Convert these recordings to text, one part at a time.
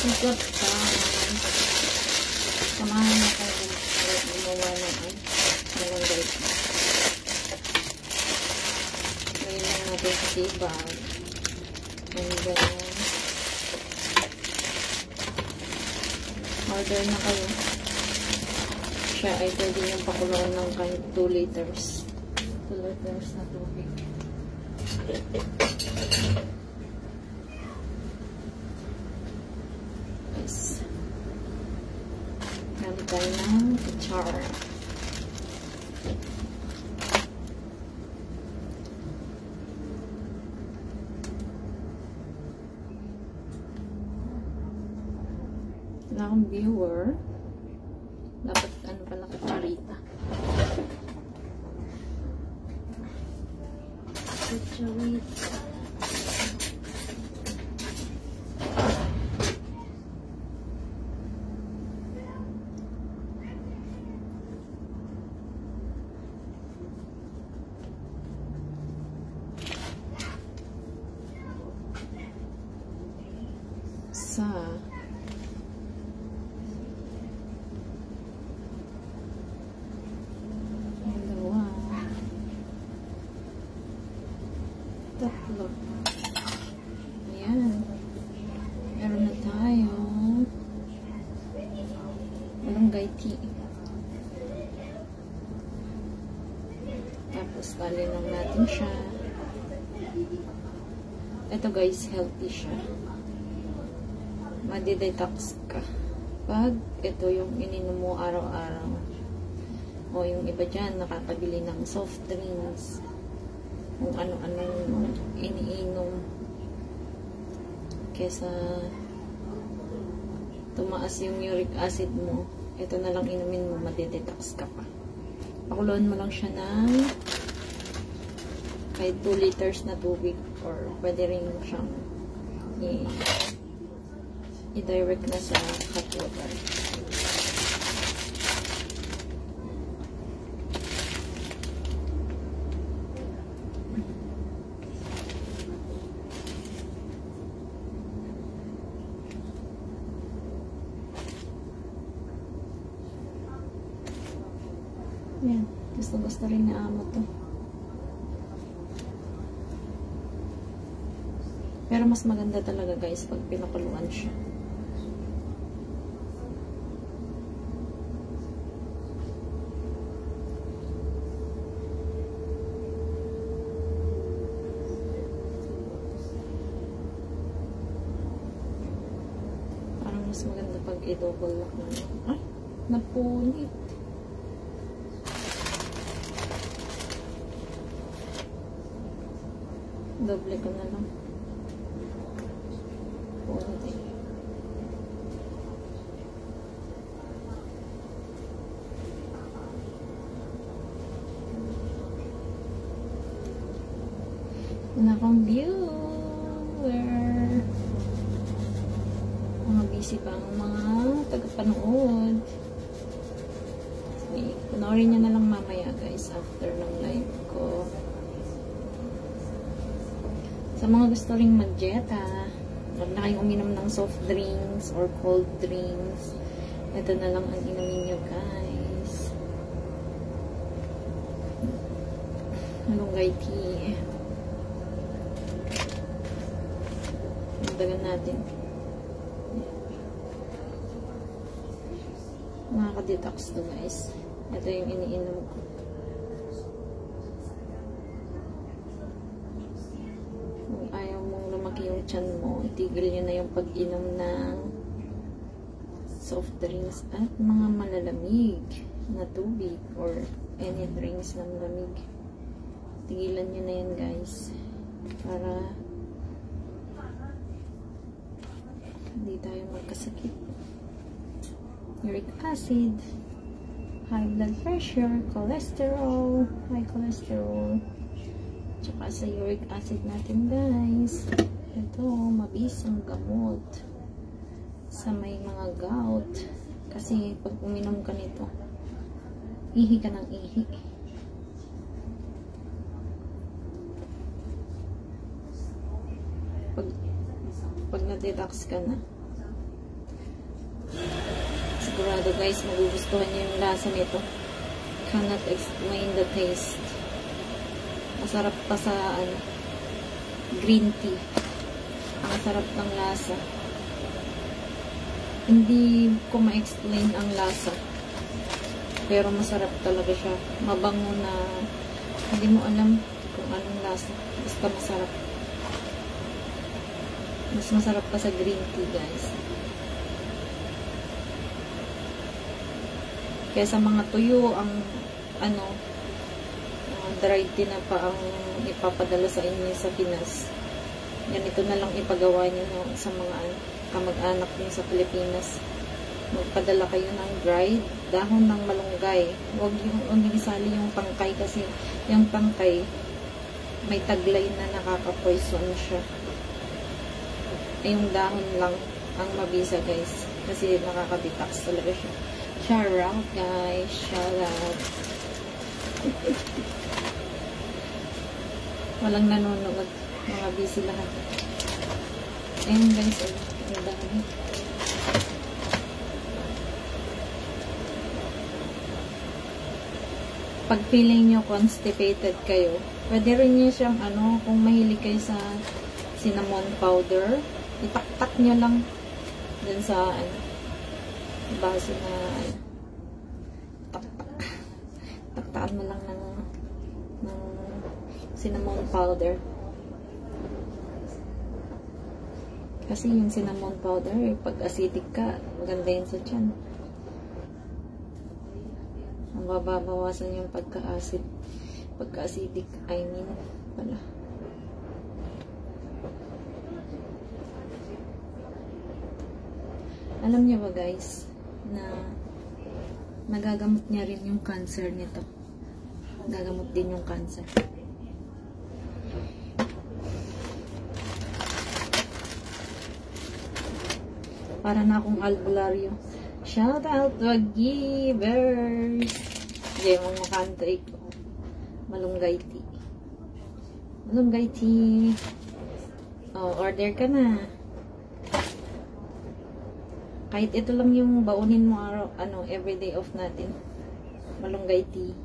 sikat ka. Samahan na tayo gumawa ng guys. Ngayon lang natin sa sibag. And then, order na kayo. Siya ay pwede yung pakuluan ng kahit 2 liters. 2 liters na tubig. Yes. Gamit tayo ng kutsara. Wala akong viewer. Dapat ano pala kutsarita. Kutsarita. Sa tatlo. Ayan. Meron na tayo. Malunggay tea. Tapos, tali lang natin siya. Ito guys, healthy siya. Madi-detox ka. Pag ito yung ininom mo araw-araw. O yung iba dyan, nakakabili ng soft drinks. Kung ano-anong iniinom kesa tumaas yung uric acid mo, ito na lang inumin mo, matidetox ka pa. Pakuluan mo lang siya ng kahit 2 liters na tubig or pwede rin siyang i-direct na sa hot water. Yan. Gusto rin ni amo to. Pero mas maganda talaga guys pag pinakuluan siya. Parang mas maganda pag i-double lock na. Ay, napunit. Doble ko na lang. Punti. Wala akong viewer. Mga busy pa ang mga tagapanood. Okay. Panoorin nyo na lang mamaya guys after ng live ko. Sa mga gusto ring mag-dieta, huwag na kayong uminom ng soft drinks or cold drinks. Ito na lang ang inumin nyo, guys. Malunggay tea. Magdagan natin. Makaka-detox to, guys. Ito yung iniinom ko. Yung tiyan mo, itigil nyo na yung pag-inom ng soft drinks at mga malalamig na tubig or any drinks na malamig. Tigilan nyo na yan guys para hindi tayo magkasakit. Uric acid, high blood pressure, cholesterol, high cholesterol, tsaka sa uric acid natin guys. Ito, mabisang gamot sa may mga gout. Kasi pag uminom ka nito, ihi ka ng ihi. Pag na-detox ka na, sigurado guys, magugustuhan niyo yung lasa nito. Cannot explain the taste. Masarap pa sa green tea. Ang sarap ng lasa. Hindi ko ma-explain ang lasa. Pero masarap talaga siya. Mabango na hindi mo alam kung anong lasa. Basta masarap. Mas masarap pa sa green tea guys. Kaysa mga tuyo ang dried tea na pa ang ipapadala sa inyo sa Pinas. Ganito na lang ipagawa niyo sa mga kamag-anak niyo sa Pilipinas. Magpadala kayo ng dried dahon ng malunggay. Huwag yung isali yung pangkay kasi yung pangkay may taglay na nakaka-poison siya. Yung dahon lang ang mabisa guys kasi nakaka-detox talaga siya. Shout out guys, shout out. Walang nanonood, mga busy lahat. Ayun guys, ang dami. Pag feeling nyo constipated kayo, pwede rin nyo siyang kung mahilig kayo sa cinnamon powder, itaktak nyo lang dun sa baso na taktaan mo lang ng cinnamon powder. Kasi yung cinnamon powder, pag acidic ka, maganda yun sa tiyan. Mababawasan yung pagka-acidic, I mean, pala. Alam niyo ba guys, na nagagamot niya rin yung cancer nito. Gagamot din yung cancer. Para na akong albularyo. Shout out to givers! Hindi, mga kantay ko. Malunggay tea. Malunggay tea. Oh, order ka na. Kahit ito lang yung baunin mo everyday off natin. Malunggay tea.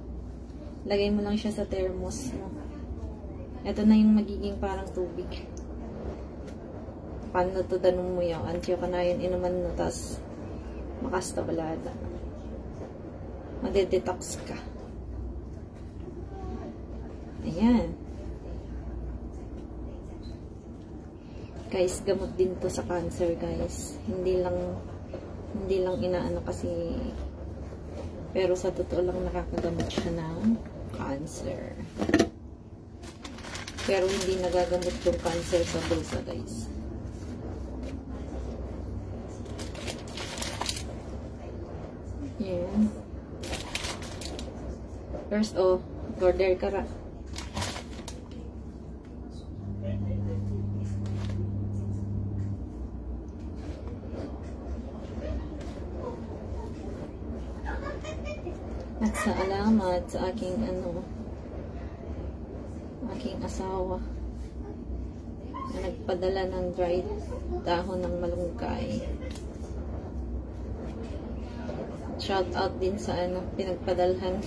Lagay mo lang siya sa thermos mo. Ito na yung magiging parang tubig. Paano to danong mo yun? Antiyo ka na yun, inuman mo, tas makasta balada. Madedetox ka. Ayan. Guys, gamot din to sa cancer, guys. Hindi lang inaano kasi, pero sa totoo lang nakakagamot siya ng cancer. Pero hindi nagagamot yung cancer sa bulsa, guys. Yan. First, order ka ra. At sa alamat sa aking aking asawa na nagpadala ng dried dahon ng malunggay. Shout out din sa pinagpadalhan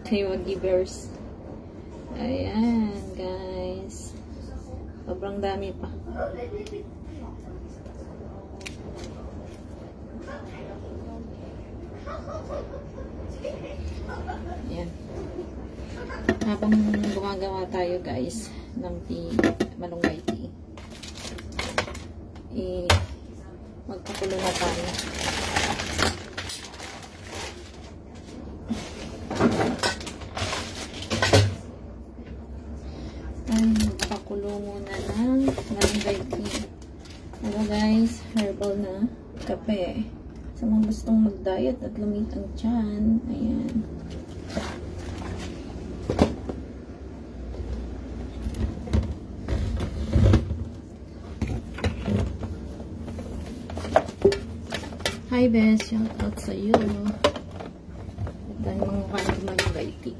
kay Wagivers. Ayan guys, sobrang dami pa. Ayan. Habang gumagawa tayo guys ng tea, malunggay tea, magpakulo na tayo. Magpakulo muna ng malunggay tea. Hello guys, herbal na kape. Sa mga gustong mag-diet at lumit ang tiyan, ayan. Hi Bes, shout out sa iyo. Ito yung mga mukha ng malunggay tea.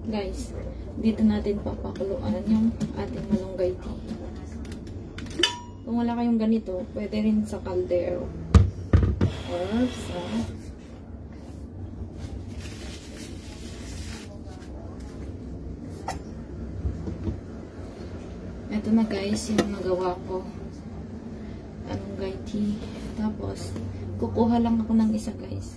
guys, dito natin papakuluan yung ating malunggay tea. Kung wala kayong ganito, pwede rin sa kaldero. Or sa ito na guys, yung nagawa ko. Malunggay tea. Tapos, kukuha lang ako ng isa guys.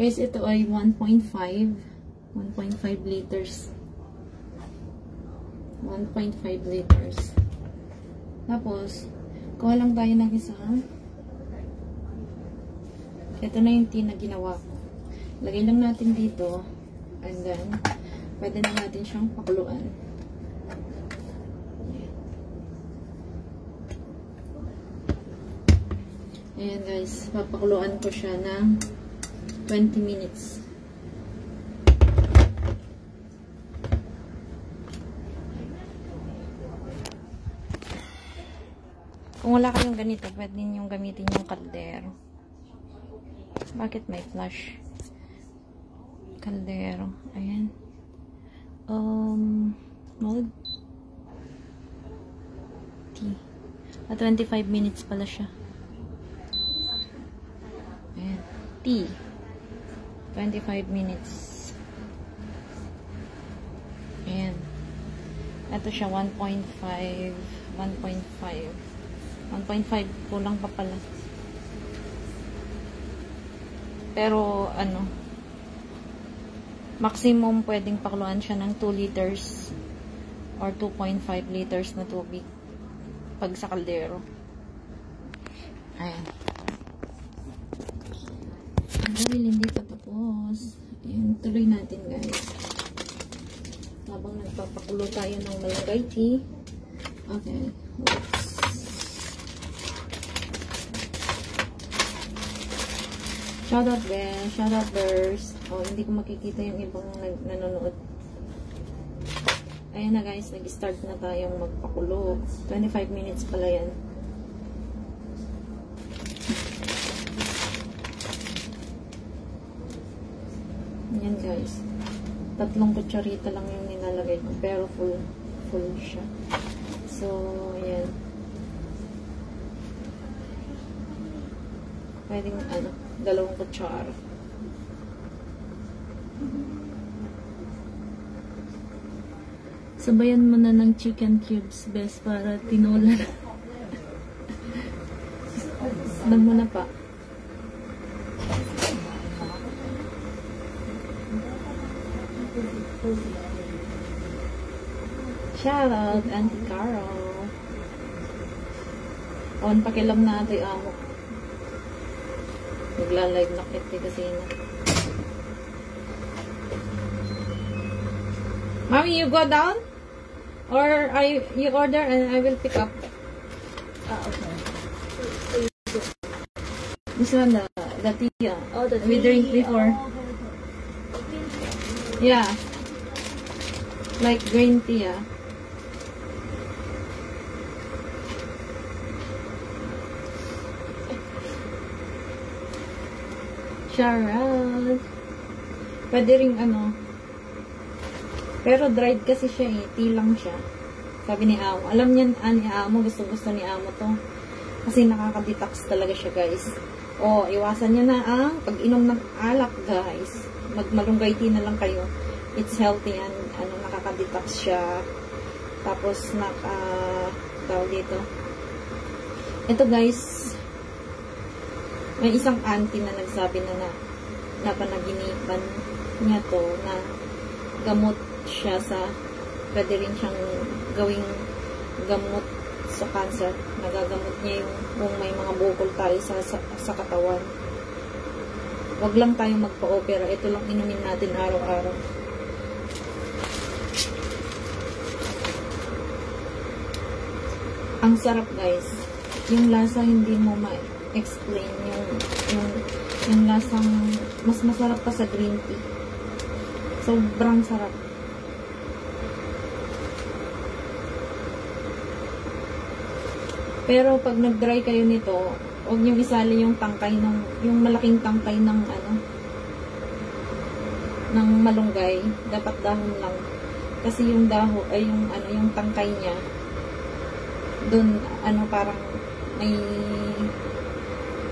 Guys, ito ay 1.5 liters. 1.5 liters. Tapos, kuha lang tayo ng isa. Ito na yung tea na ginawa ko. Lagay lang natin dito. And then, pwede na natin siyang pakuluan. Ayan guys, papakuluan ko siya ng 20 minutes. Kung wala kayong ganito, pwede ninyong gamitin yung kaldero. Bakit may flash? Kaldero. Ayan. Mold. Tea. 25 minutes pala siya. Ayan. Tea. 25 minutes. Ayan. Ito siya, 1.5. 1.5. Kulang pa pala. Pero, maximum pwedeng pakuluan siya ng 2 liters or 2.5 liters na tubig pag sa kaldero. Ayan. Dahil hindi pa tapos, ayan, tuloy natin guys. Habang nagpapakulo tayo ng malunggay tea. Okay. Oops. Shoutout guys. Shoutout bears. Oh, hindi ko makikita yung ibang nanonood. Ayan na guys, nag-start na tayong magpakulo. 25 minutes pala yan. Yan guys. 3 kutsarita lang yung nilalagay ko. Pero full siya. So, ayan. Pwedeng 2 kutsara. Sabayan mo na ng chicken cubes, best, para tinola. Sabayan mo na pa. Shout out, Auntie Carol. On, pakilam na ito yung amo. Nagla-live na kit kasi na. Mommy, you go down? Or you order and I will pick up? Okay. This one, the tea. Oh, the tea. We drink before. Oh, okay. Yeah. Like green tea, Charot. Pwede ring pero dried kasi siya tea lang siya. Sabi ni Amo. Alam niya ni Amo, gusto ni Amo to. Kasi nakaka-detox talaga siya guys. O, iwasan niya na ang pag-inom ng alak guys. Magmalunggay tea na lang kayo. It's healthy and nakaka-detox siya. Tapos tawag dito. Ito guys, may isang auntie na nagsabi na napanaginipan niya to na gamot siya pwede rin siyang gawing gamot sa cancer. Nagagamot niya yung may mga bukol tayo sa katawan. Wag lang tayong magpa-opera. Ito lang inumin natin araw-araw. Ang sarap guys. Yung lasa hindi mo ma-explain yung lasang mas masarap pa sa green tea. Sobrang sarap. Pero pag nag-dry kayo nito, huwag niyo isali yung tangkay yung malaking tangkay ng ng malunggay. Dapat dahon lang. Kasi yung dahon ay yung tangkay niya dun parang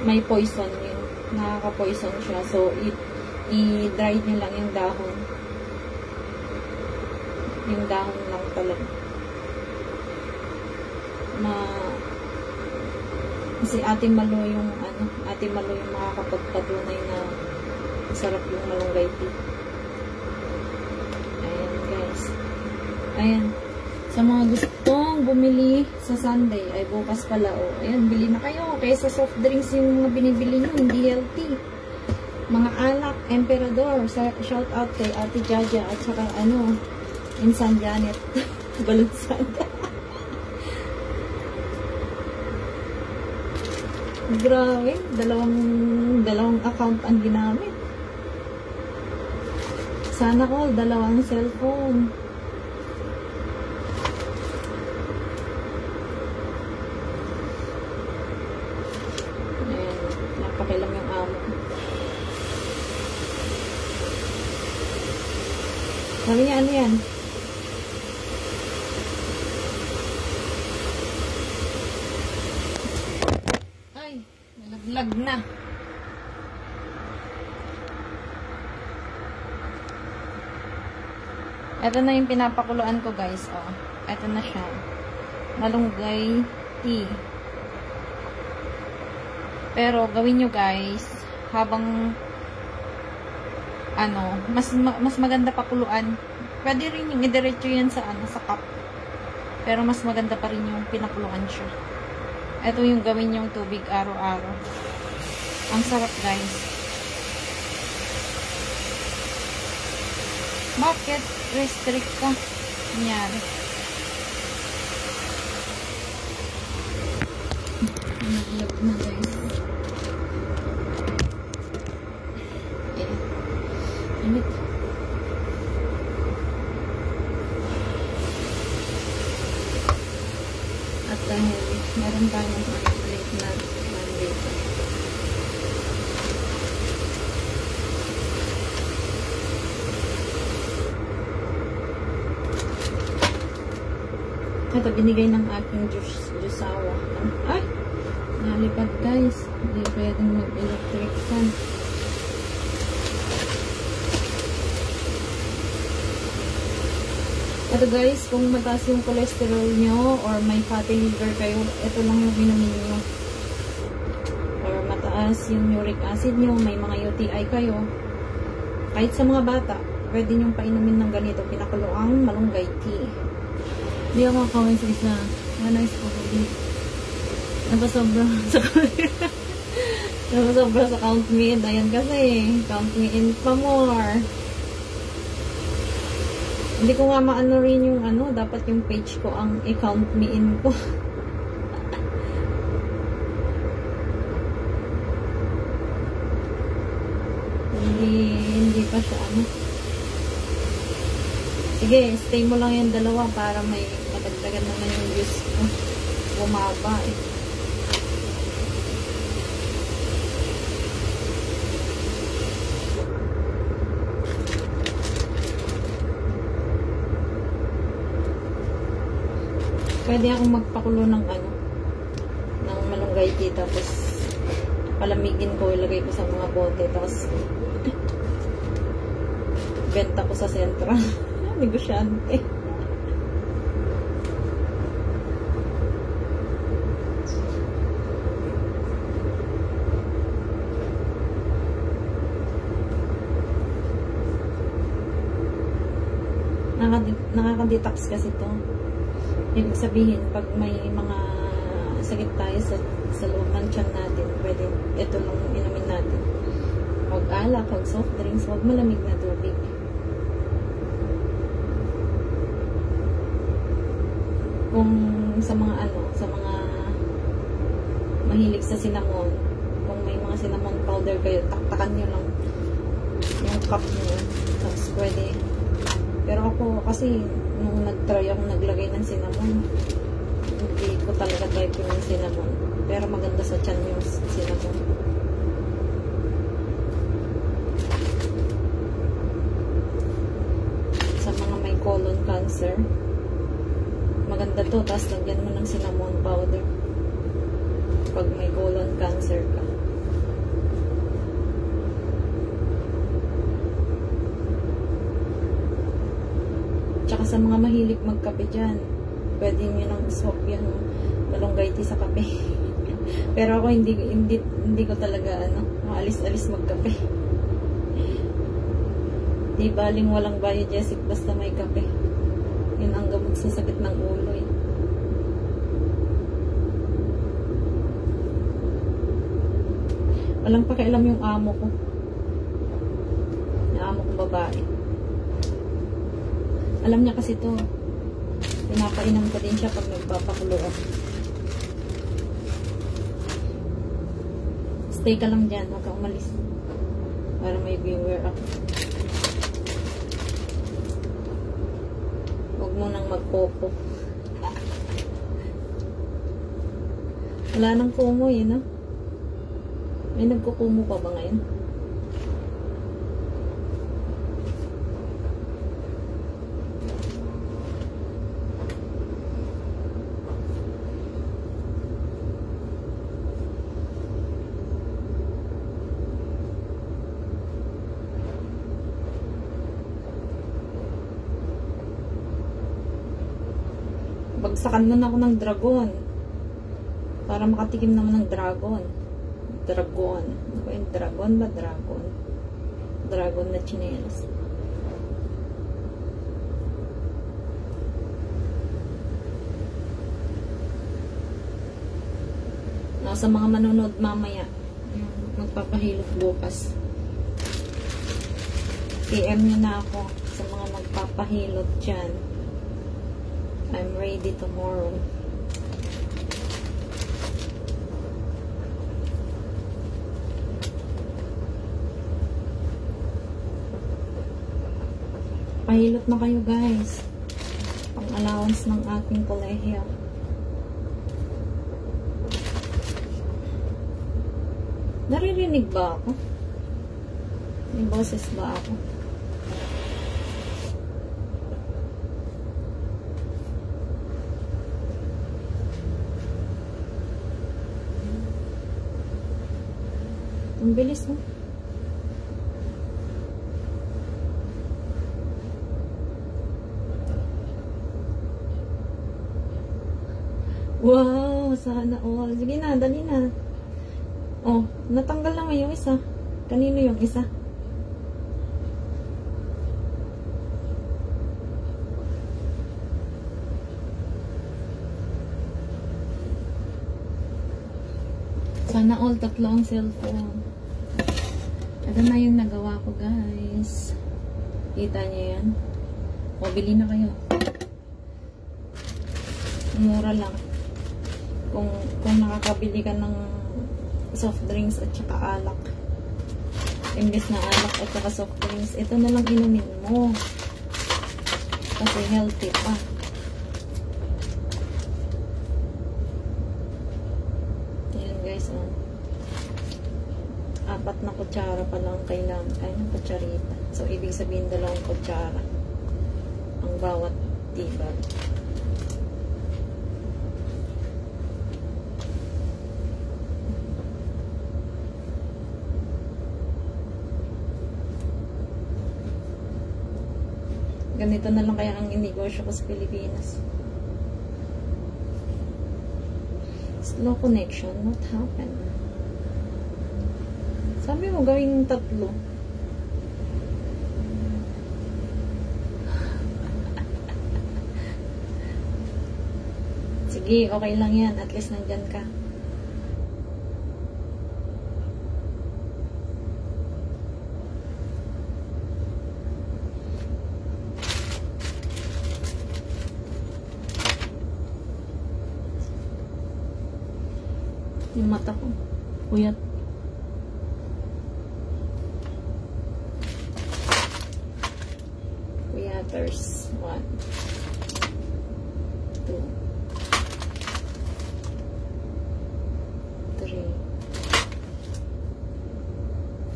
may poison yun. Nakaka-poison siya. So i-dry niyo lang yung dahon. Yung dahon lang talaga. Kasi Ate Malo yung makakapagpatunay na sarap yung malunggay tea. Ayan guys. Ayan. Sa mga gustong bumili sa Sunday, ay bukas pala ayan, bili na kayo. Kaysa soft drinks yung mga binibili nyo, hindi healthy. Mga alak, Emperador, shout out kay Ate Jaja at saka Insan Janet. Balunsad. Grabe, dalawang account ang ginamit. Sana all, dalawang cellphone. Ayan, napakilam yung amo. Sabi niya, ano yan? Nalaglag na. Ito na yung pinapakuluan ko guys. Ito na siya. Malunggay tea. Pero gawin nyo guys, habang mas maganda pakuluan. Pwede rin yung idiretso yan sa sa cup. Pero mas maganda pa rin yung pinakuluan siya. Ito yung gawin yung tubig araw-araw. Ang sarap guys. Bakit restrict ka? Nangyari. Naglag na guys. Init. At dahil meron tayong late na Monday. Ito, binigay ng aking jusawa. Ay! Nalipad guys. Hindi pwedeng mag-electric fan. Ito guys, kung mataas yung cholesterol nyo or may fatty liver kayo, ito lang yung inumin nyo. Or mataas yung uric acid nyo, may mga UTI kayo. Kahit sa mga bata, pwede nyo painumin ng ganito, pinakuloang malunggay tea. Hindi ako comment sa isa. Nice po. Napasobra sa napasobra sa count me in. Ayan kasi, count me in pa more. Hindi ko nga maano rin yung dapat yung page ko ang i-count me in ko. hindi pa siya Sige, stay mo lang yung dalawa para may matagdagan naman yung views ko. Bumaba Pwede akong magpakulo ng ng malunggay tea, tapos palamigin ko, ilagay ko sa mga bote, tapos benta ko sa sentra. Negosyante. Nakaka-detox kasi to. Ibig sabihin, pag may mga sakit tayo sa loob ng tiyan natin, pwede ito lang inumin natin. Huwag alak, huwag soft drinks, huwag malamig na tubig. sa mga sa mga mahilig sa cinnamon, kung may mga cinnamon powder kayo, taktakan nyo lang yung cup nyo. Tapos pwede. Pero ako kasi, nung nag-try ako naglagay ng cinnamon, hindi ko talaga type yung cinnamon. Pero maganda sa tiyan yung cinnamon. Sa mga may colon cancer, maganda to. Tapos lagyan mo ng cinnamon powder pag may colon cancer ka. Tsaka sa mga mahilig magkape dyan, pwede nyo nang swap yan, malunggay tea sa kape. Pero ako hindi ko talaga maalis-alis magkape. Di baling walang biogesic basta may kape. Yun ang gamot sa sakit ng ulo eh. Walang pakialam yung amo ko. Yung amo kong babae. Alam niya kasi to. Pinapainom ko din siya pag nagpapakulo ako. Stay ka lang dyan. Huwag ka umalis. Para may viewer ako. Huwag mo nang magpopo. Wala nang kumo yun, no? May nagkukumo pa ba ngayon? Bagsakan mo na ako ng dragon. Para makatikim naman ng dragon. Dragon. Ano ba yung dragon ba? Dragon. Dragon na chinelas. No, sa mga manonood mamaya, magpapahilot bukas. PM nyo na ako sa mga magpapahilot dyan. I'm ready tomorrow. Pahilot na kayo guys. Pang allowance ng ating kolehiyo. Naririnig ba ako? May boses ba ako? Ang bilis mo. Wow, sana all. Sige na, dali na. Oh, natanggal na nga yung isa. Kanino yung isa? Sana all, tatlo ang cellphone. Ito na yung nagawa ko, guys. Kita niyo yan? O, bili na kayo. Mura lang. Kung nakakabili ka ng soft drinks at saka alak. Imbes na alak at saka soft drinks, ito na lang inumin mo. Kasi healthy pa. Ayan guys, oh. 4 na kutsara pa lang kailangan. Ay, ng kutsarita. So, ibig sabihin 2 kutsara ang bawat tibag. Ganito na lang kaya ang inegosyo ko sa Pilipinas. Slow connection. What happened? Sabi mo gawing 3. Sige, okay lang yan. At least nandyan ka. Yung mata ko. Puyat. Puyaters. 1, 2, 3,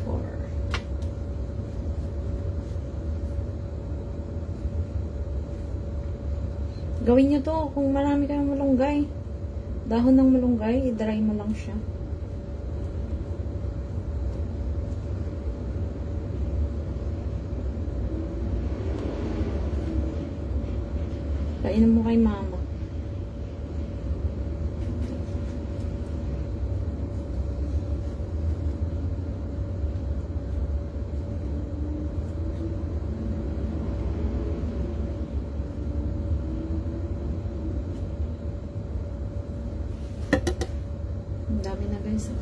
4. Gawin nyo to kung marami kayong malunggay. Dahon ng malunggay, i-dry mo lang siya. Painom mo kay mama. Ang dami na guys.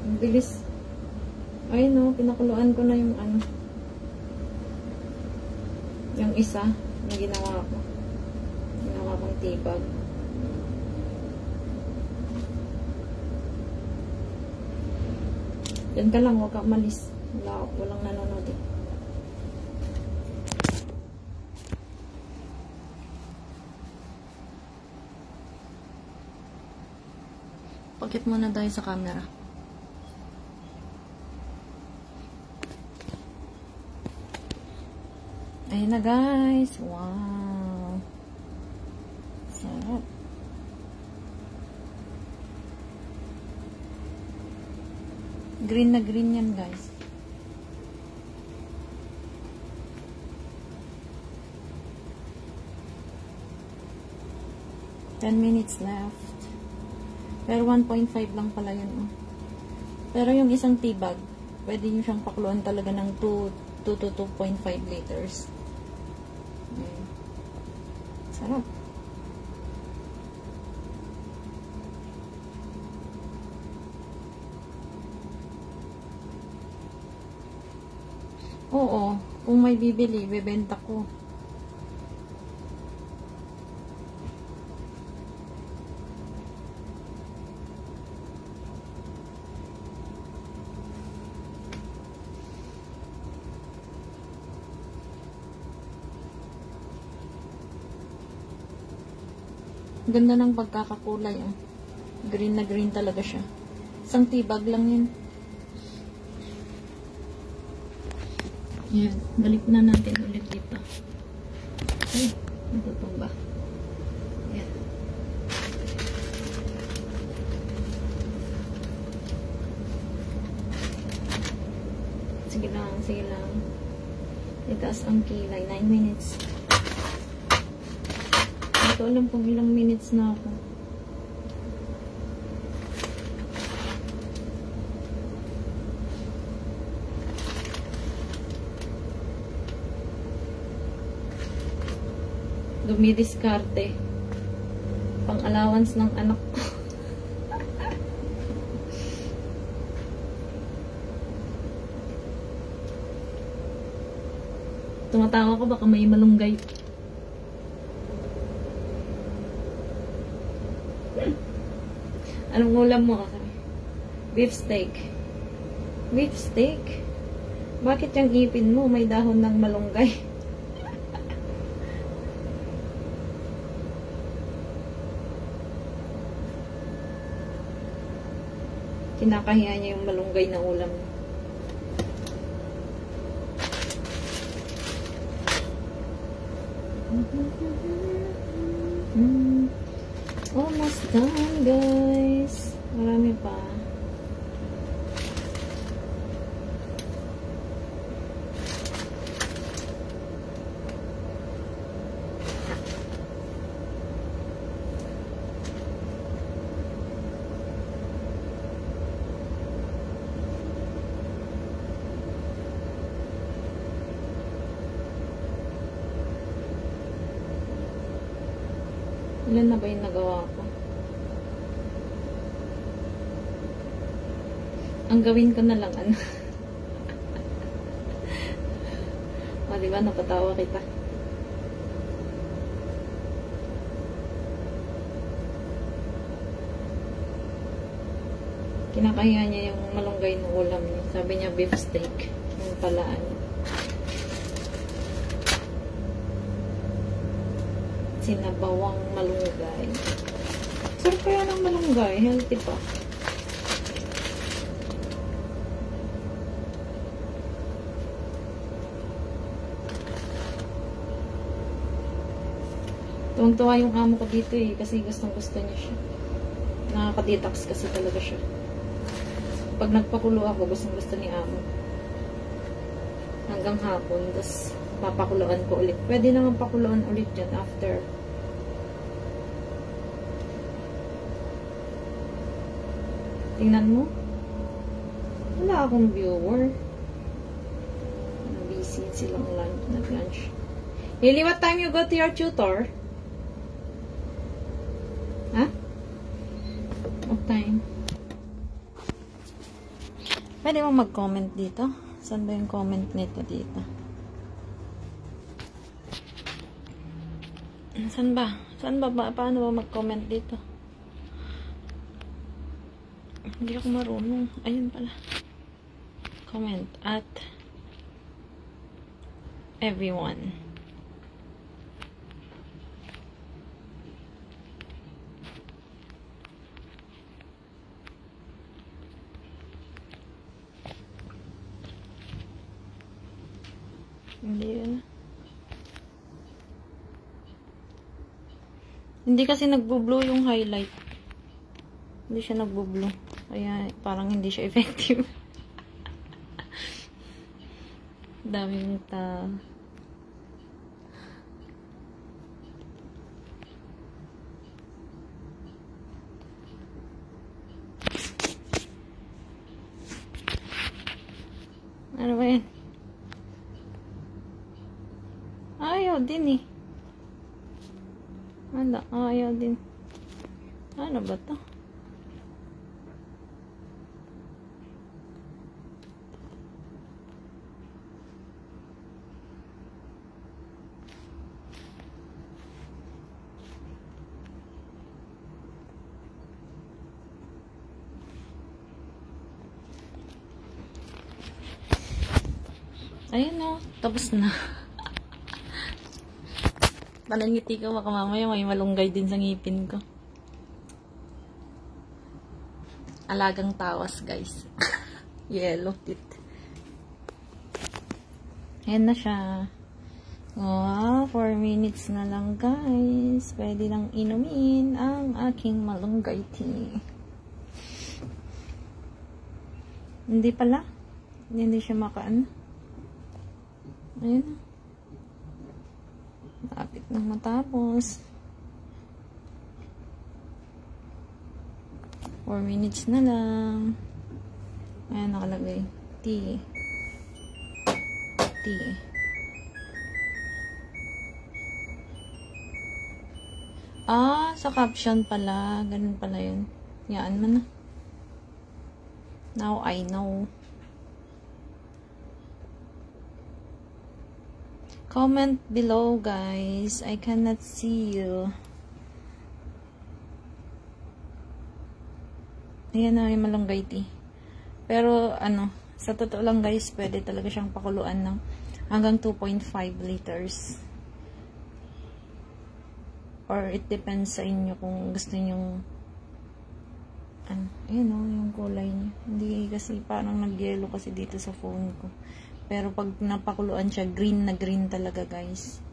Ang bilis. Ay no, pinakuluan ko na yung ano. Yung isa na ginawa ko. Ginawa kong tibag. Yan ka lang, huwag ka umalis. Walang nanonood eh. Pakit muna tayo sa camera. Ayan na guys. Wow. Sarap. Green na green yan guys. Ten minutes left. Pero 1.5 lang pala yun. Oh. Pero yung isang tibag, pwede nyo siyang pakuluan talaga ng 2 to 2.5 liters. Ayan. Sarap. Oo, kung may bibili, bebenta ko. Ganda ng pagkakakulay. Oh. Green na green talaga siya. Isang tibag lang yun. Yan. Balik na natin ulit dito. Ay, natutumba. Yan. Sige lang, sige lang. Itaas ang kilay. 9 minutes. Hindi ko alam kung ilang minutes na ako. Dumidiskarte. Pang-allowance ng anak ko. Tumatawa ko baka may malunggay. Anong ulam mo? Beef steak. Beef steak? Bakit yung ipin mo may dahon ng malunggay? Kinakahiya niya yung malunggay na ulam. Almost done, guys. Marami pa. Ilan na ba yung nagawa ko? Ang gawin ko na lang, ano? O, diba? Napatawa kita. Kinakahiya niya yung malunggay ng ulam niya. Sabi niya beef steak. Yung palaan. Sinabawang malunggay. Sarap kaya ng malunggay. Healthy pa. Tuwang-tuwa yung amo ko dito eh. Kasi gustong-gusto niya siya. Nakaka-detox kasi talaga siya. Pag nagpakulo ako, gustong-gusto ni amo. Hanggang hapon. Tapos, papakuluan ko ulit. Pwede naman pakuluan ulit dyan after. Tingnan mo. Wala akong viewer. Busy silang nag-lunch. Hailey, what time you go to your tutor? Ha? What time? Pwede mo mag-comment dito? Saan ba yung comment nito dito? Saan ba? Saan ba? Paano ba mag-comment dito? Hindi ako marunong. Ayun pala. Comment at everyone. Hindi kasi nagbo-blow yung highlight. Hindi siya nagbo-blow. Kaya parang hindi siya effective. Daming ta. Ano ba yan? Ayaw din eh. Ayaw din. Ano ba to? Ayun o. Tapos na. Panangiti ko, baka mamaya may malunggay din sa ngipin ko. Alagang tawas, guys. Yellow teeth. Ayan na siya. Wow, 4 minutes na lang, guys. Pwede nang inumin ang aking malunggay tea. Hindi pala. Hindi siya makaan. Ayan. Lapit nang matapos. 4 minutes na lang. Ayan, nakalagay. Tea. Tea. Sa caption pala. Ganun pala yun. Yaan mo na. Now I know. Comment below, guys. I cannot see you. Ayan na yung malunggay tea. Pero, sa totoo lang, guys, pwede talaga siyang pakuluan ng hanggang 2.5 liters. Or, it depends sa inyo kung gusto nyo ayan o, yung kulay niya. Hindi kasi, parang nag-yellow kasi dito sa phone ko. Pero pag napakuluan siya, green na green talaga, guys.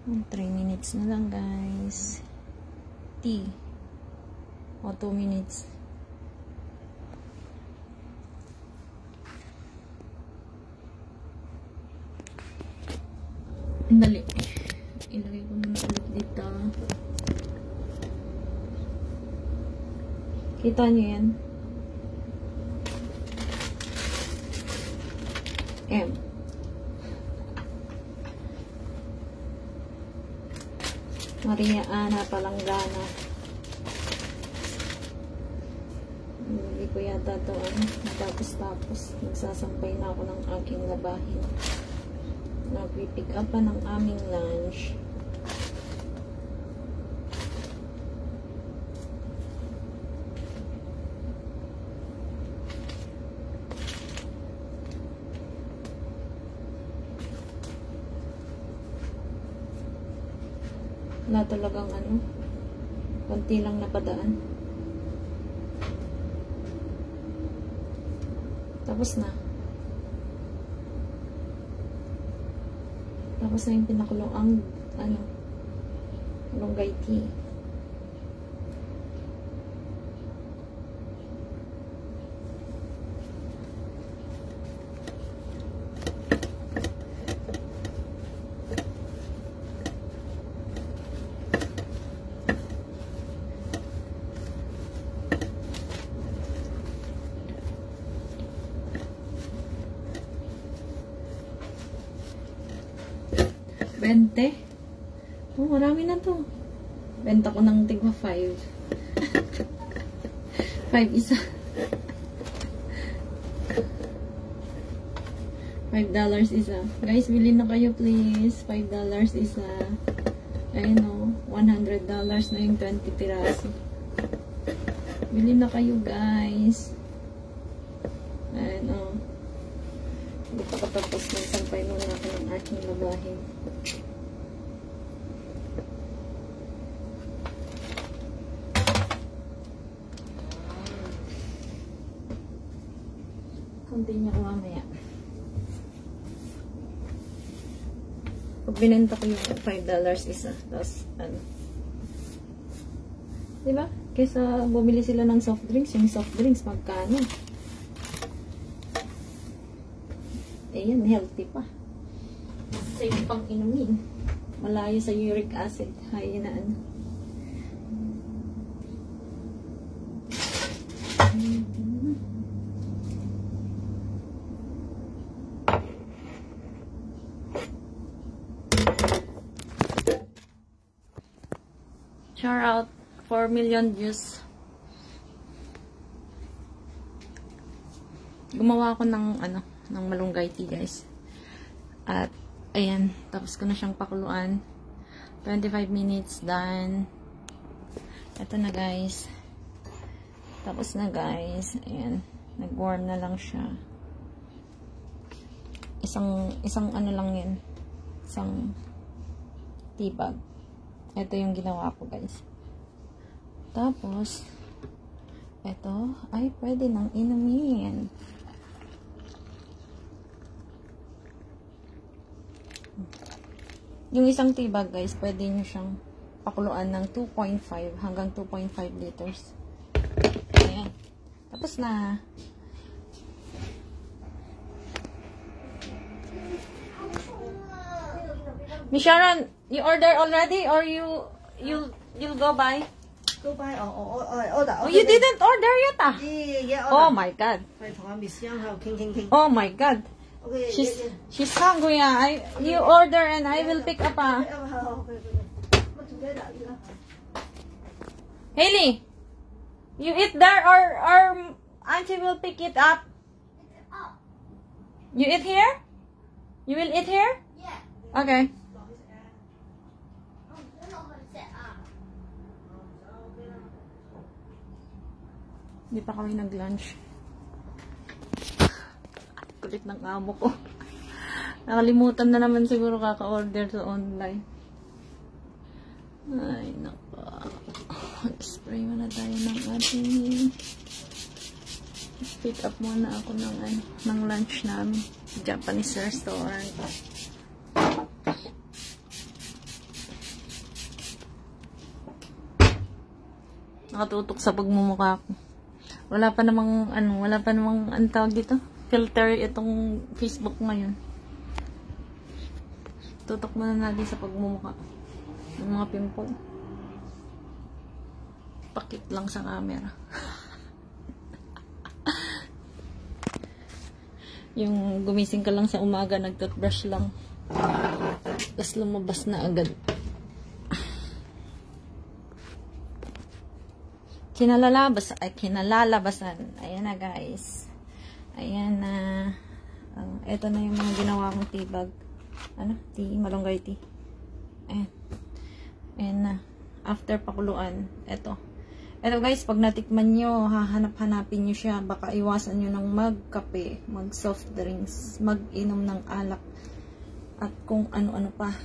Oh, 3 minutes na lang, guys. Tea. O, 2 minutes. Dali. Ilagay ko muna ulit dito. Kita niyo yan? M. Maria Ana Palanggana. Hindi ko yata ito tapos nagsasampay na ako ng aking labahin. Nagpipick up pa ng aming lunch. Wala talagang konti lang napadaan. Tapos na. Tapos na yung pinakulong ang malunggay tea. $20. Oh, marami na to. Benta ko ng tigwa 5. 5 isa. $5 isa. Guys, bilhin na kayo please. $5 isa. Ayun o. $100 na yung 20 piraso. Bilhin na kayo guys. Ayun o. Hindi pa katapos ng sampay muna ako ng aking labahin. Continue ko mamaya. Pag binenta ko yung $5 isa, tapos diba? Kaysa bumili sila ng soft drinks, yung soft drinks magkano? Ayan, healthy pa. Safe pang inumin. Malayo sa uric acid. Hay na Shout out 4 million views. Gumawa ako ng ng malunggay tea guys. At ayan, tapos ko na siyang pakuluan. 25 minutes done. Ito na guys. Tapos na guys. Ayan, nag-warm na lang siya. Isang lang yan. Isang tea bag. Ito yung ginawa ko guys. Tapos ito ay pwede nang inumin. Yung isang tea bag guys, pwede nyo siyang pakuluan ng 2.5 hanggang 2.5 liters. Ayan. Tapos na. Miss Sharon, you order already or you'll go buy? Go buy or order. Oh, you didn't order yet ah? Yeah, Oh my god. Oh my god. Okay, she's hungry ah. You order and I will pick up ah. Haley, you eat there or Auntie will pick it up? You eat here? You will eat here? Yeah. Okay. Hindi pa kami nag-lunch. Kulit ng amo ko. Nakalimutan na naman siguro kaka-order sa online. Ay, nako. Mag-spray muna tayo ng ating. Pick up muna ako ng lunch namin. Japanese restaurant. Nakatutok sa pagmumukha ko. Wala pa namang ang tawag dito, filter itong Facebook ngayon. Tutok muna natin sa pagmumukha. Yung mga pimple. Pakit lang sa camera. Yung gumising ka lang sa umaga, nag-toothbrush lang. Tapos lumabas na agad. Kinalalabasan. Ayan na, guys. Ayan na. Ito na yung mga ginawa kong tea bag. Ano? Tea, malunggay tea. Ayan. Ayan na. After pakuluan. Ito. Ito, guys, pag natikman nyo, hahanap-hanapin nyo siya. Baka iwasan nyo ng magkape, mag-soft drinks, mag-inom ng alak, at kung ano-ano pa.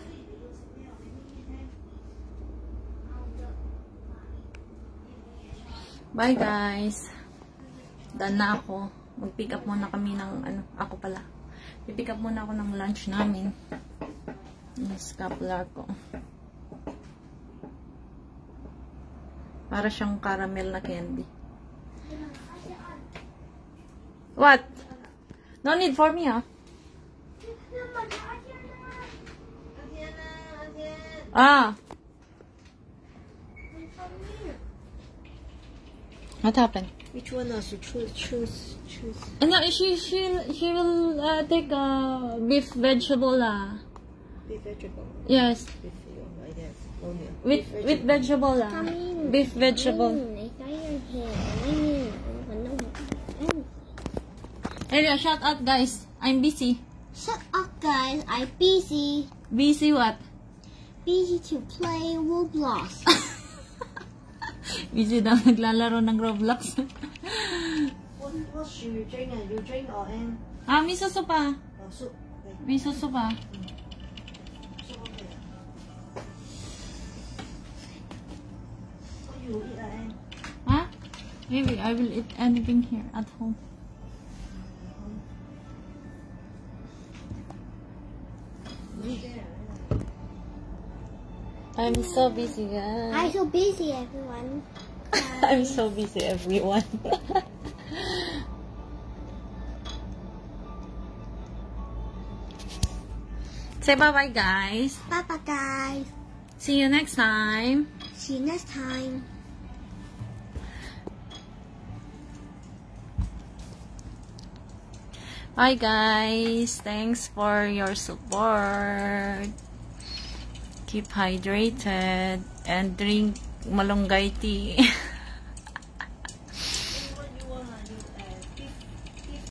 Bye, guys. Done na ako. Mag-pick up muna kami ng, ako pala. Pipick up muna ako ng lunch namin. Yung scapular ko. Para siyang caramel na candy. What? No need for me, ah. Ah. What happened? Which one else? Choose. No, she will take beef vegetable Beef vegetable. Yes. Beef, I guess. Only. With vegetable Beef vegetable. Area, shut up, guys. I'm busy. Shut up, guys. I'm busy. Busy what? Busy to play Roblox. Busy daw naglalaro ng Roblox. What should you drink? You drink or and? May suso pa. Oh, soup. Okay. May suso pa. Soup okay. What you eat and? Huh? Maybe I will eat anything here at home. I'm so busy, guys. I'm so busy, everyone. I'm so busy, everyone. Say bye-bye, guys. Bye-bye, guys. See you next time. See you next time. Bye, guys. Thanks for your support. Keep hydrated and drink malunggay tea.